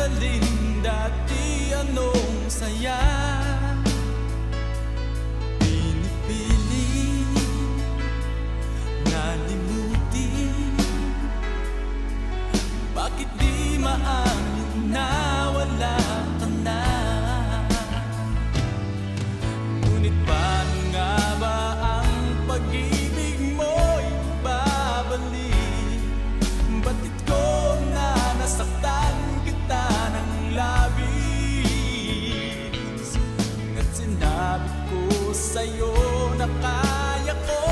aralin dati anong saya. Pinipili na limutin, bakit di maamin na wala ka na? Ngunit paano nga ba ang pag-ibig mo'y babalik? Batid ko na nasaktan kita ng labis, at sinabi ko sa'yo na kaya ko